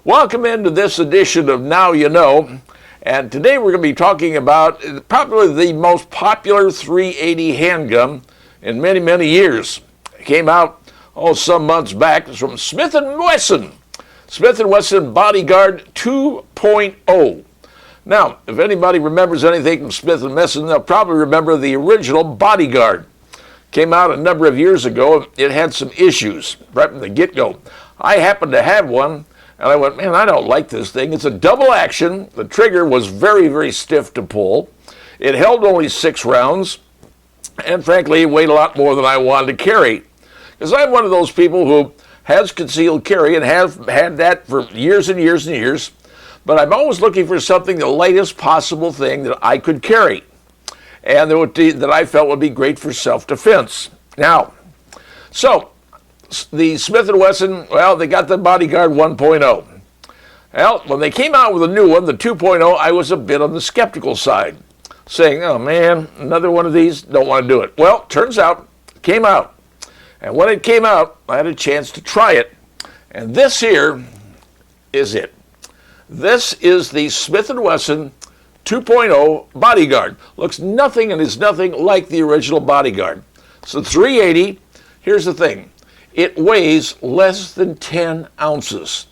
Welcome into this edition of Now You Know, and today we're going to be talking about probably the most popular 380 handgun in many, many years. It came out, some months back. It's from Smith & Wesson. Smith & Wesson Bodyguard 2.0. Now, if anybody remembers anything from Smith & Wesson, they'll probably remember the original Bodyguard. Came out a number of years ago. It had some issues right from the get-go. I happened to have one, and I went, man, I don't like this thing. It's a double action. The trigger was very, very stiff to pull. It held only 6 rounds, and frankly, it weighed a lot more than I wanted to carry. Because I'm one of those people who has concealed carry and have had that for years and years and years, but I'm always looking for something, the lightest possible thing that I could carry, and that I felt would be great for self-defense. Now, so the Smith & Wesson, well, they got the Bodyguard 1.0. Well, when they came out with a new one, the 2.0, I was a bit on the skeptical side, saying, oh man, another one of these, don't want to do it. Well, turns out, it came out. And when it came out, I had a chance to try it. And this here is it. This is the Smith & Wesson 2.0 Bodyguard. Looks nothing and is nothing like the original Bodyguard. So 380, here's the thing. It weighs less than 10 ounces.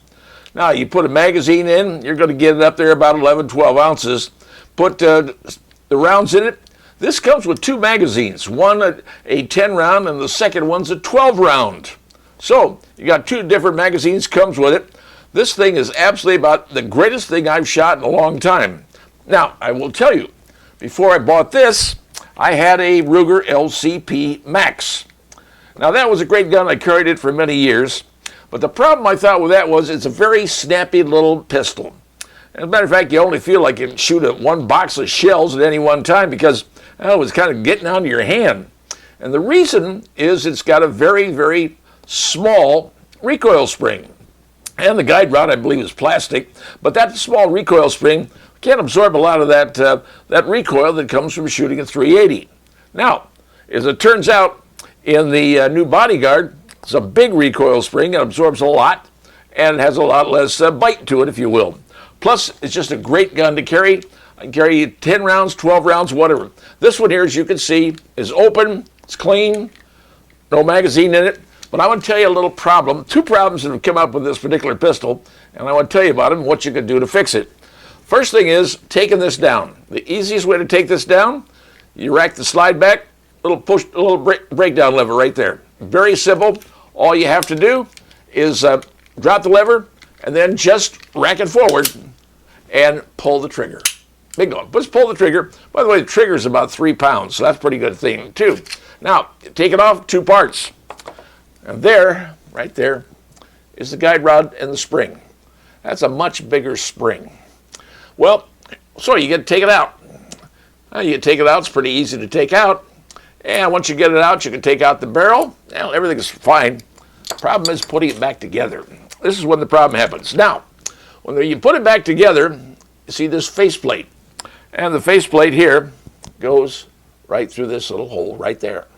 Now, you put a magazine in, you're going to get it up there about 11, 12 ounces. Put the rounds in it. This comes with 2 magazines, one a 10 round and the second one's a 12 round. So you got 2 different magazines comes with it. This thing is absolutely about the greatest thing I've shot in a long time. Now, I will tell you, before I bought this, I had a Ruger LCP Max. Now, that was a great gun. I carried it for many years. But the problem I thought with that was it's a very snappy little pistol. As a matter of fact, you only feel like you can shoot one box of shells at any one time because it was kind of getting onto your hand. And the reason is it's got a very, very small recoil spring. And the guide rod, I believe, is plastic. But that small recoil spring can't absorb a lot of that recoil that comes from shooting a 380. Now, as it turns out, in the new Bodyguard, it's a big recoil spring. It absorbs a lot, and it has a lot less bite to it, if you will. Plus, it's just a great gun to carry. I can carry 10 rounds, 12 rounds, whatever. This one here, as you can see, is open. It's clean. No magazine in it. But I want to tell you a little problem. 2 problems that have come up with this particular pistol, and I want to tell you about them and what you can do to fix it. First thing is taking this down. The easiest way to take this down, you rack the slide back, little breakdown lever right there. Very simple. All you have to do is drop the lever and then just rack it forward and pull the trigger. Bingo. Just pull the trigger. By the way, the trigger is about 3 pounds, so that's a pretty good thing too. Now, take it off 2 parts. And there, right there, is the guide rod and the spring. That's a much bigger spring. Well, so you get to take it out. You can take it out. It's pretty easy to take out. And once you get it out, you can take out the barrel. Well, everything's fine. Problem is putting it back together. This is when the problem happens. Now, when you put it back together, you see this faceplate. And the faceplate here goes right through this little hole right there.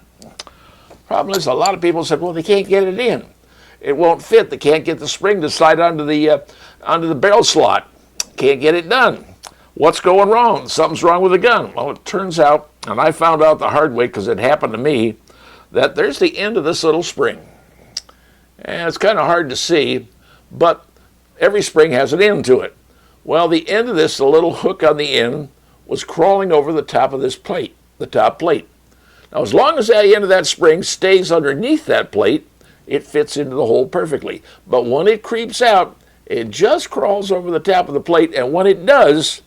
Problem is, a lot of people said, well, they can't get it in. It won't fit. They can't get the spring to slide onto the barrel slot. Can't get it done. What's going wrong? Something's wrong with the gun. Well, it turns out, and I found out the hard way because it happened to me, that there's the end of this little spring. And it's kind of hard to see, but every spring has an end to it. Well, the end of this, the little hook on the end, was crawling over the top of this plate, the top plate. Now, as long as the end of that spring stays underneath that plate, it fits into the hole perfectly. But when it creeps out, it just crawls over the top of the plate, and when it does,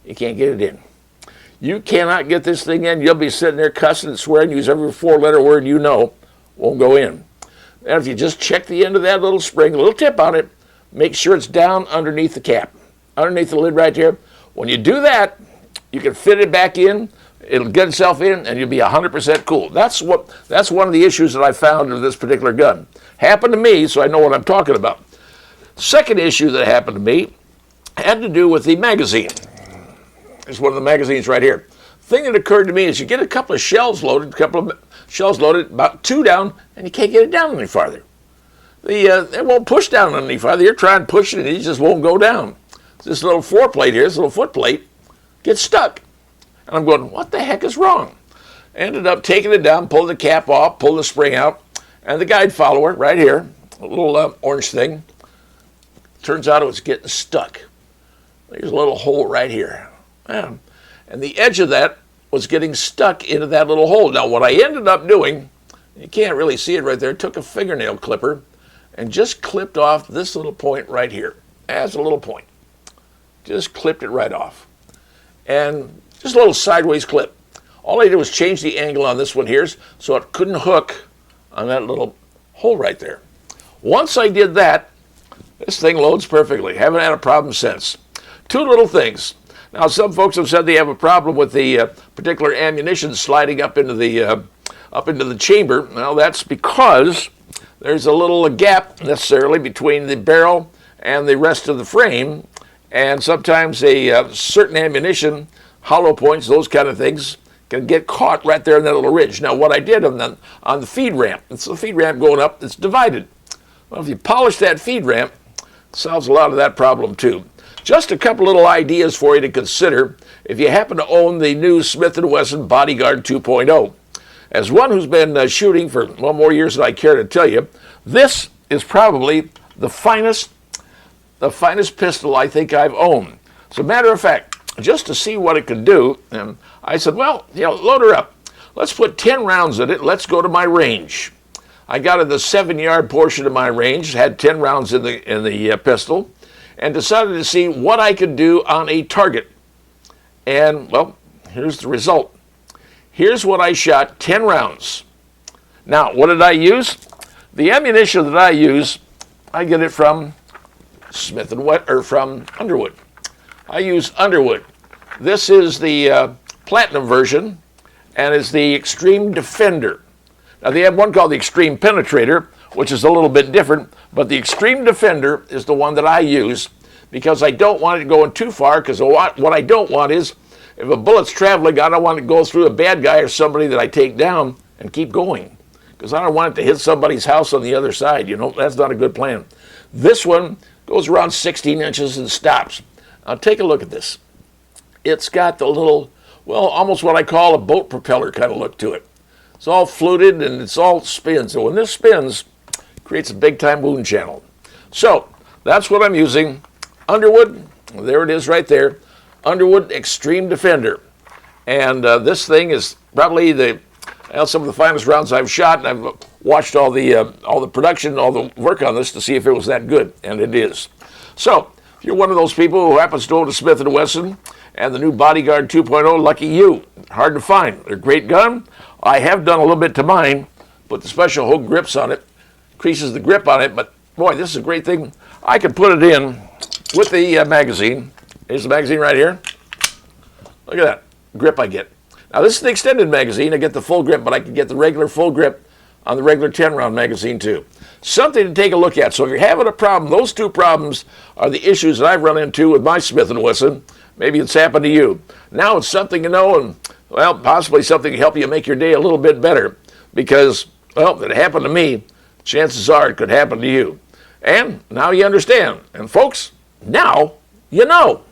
you can't get it in. You cannot get this thing in. You'll be sitting there cussing and swearing, use every 4-letter word you know, won't go in. And if you just check the end of that little spring, a little tip on it, make sure it's down underneath the cap, underneath the lid right there. When you do that, you can fit it back in. It'll get itself in, and you'll be 100% cool. That's one of the issues that I found with this particular gun. Happened to me, so I know what I'm talking about. Second issue that happened to me had to do with the magazine. There's one of the magazines right here. Thing that occurred to me is you get a couple of shells loaded, about 2 down, and you can't get it down any farther. it won't push down any farther. You're trying to push it and it just won't go down. This little foreplate here, this little foot plate, gets stuck. And I'm going, what the heck is wrong? Ended up taking it down, pulling the cap off, pulling the spring out, and the guide follower right here, a little orange thing, turns out it was getting stuck. There's a little hole right here. Yeah. And the edge of that was getting stuck into that little hole. Now, what I ended up doing, you can't really see it right there, took a fingernail clipper and just clipped off this little point right here as a little point. Just clipped it right off. And just a little sideways clip. All I did was change the angle on this one here so it couldn't hook on that little hole right there. Once I did that, this thing loads perfectly. Haven't had a problem since. Two little things. Now, some folks have said they have a problem with the particular ammunition sliding up into the chamber. Well, that's because there's a little gap necessarily between the barrel and the rest of the frame, and sometimes a certain ammunition, hollow points, those kind of things, can get caught right there in that little ridge. Now, what I did on the feed ramp, it's the feed ramp going up, it's divided. Well, if you polish that feed ramp, it solves a lot of that problem too. Just a couple little ideas for you to consider if you happen to own the new Smith & Wesson Bodyguard 2.0. As one who's been shooting for more years than I care to tell you, this is probably the finest pistol I think I've owned. As a matter of fact, just to see what it could do, and I said, well, load her up. Let's put 10 rounds in it. Let's go to my range. I got in the 7-yard portion of my range, had 10 rounds in the pistol, and decided to see what I could do on a target. And, well, here's the result. Here's what I shot, 10 rounds. Now, what did I use? The ammunition that I use, I get it from from Underwood. I use Underwood. This is the platinum version, and it's the Extreme Defender. Now, they have one called the Extreme Penetrator, which is a little bit different, but the Extreme Defender is the one that I use because I don't want it going too far, because what I don't want is, if a bullet's traveling, I don't want it to go through a bad guy or somebody that I take down and keep going, because I don't want it to hit somebody's house on the other side. That's not a good plan. This one goes around 16 inches and stops. Now, take a look at this. It's got the little, well, almost what I call a boat propeller kind of look to it. It's all fluted and it's all spins. So when this spins, it creates a big-time wound channel. So that's what I'm using. Underwood, there it is right there. Underwood Extreme Defender. And this thing is probably some of the finest rounds I've shot, and I've watched all the production, all the work on this to see if it was that good, and it is. So if you're one of those people who happens to own a Smith & Wesson and the new Bodyguard 2.0, lucky you. Hard to find. They're a great gun. I have done a little bit to mine, put the special hook grips on it, increases the grip on it, but boy, this is a great thing. I can put it in with the magazine. Here's the magazine right here. Look at that grip I get. Now, this is the extended magazine. I get the full grip, but I can get the regular full grip on the regular 10-round magazine too. Something to take a look at. So if you're having a problem, those two problems are the issues that I've run into with my Smith & Wesson. Maybe it's happened to you. Now it's something to know, and, well, possibly something to help you make your day a little bit better, because, well, if it happened to me, chances are it could happen to you. And now you understand. And folks, now you know.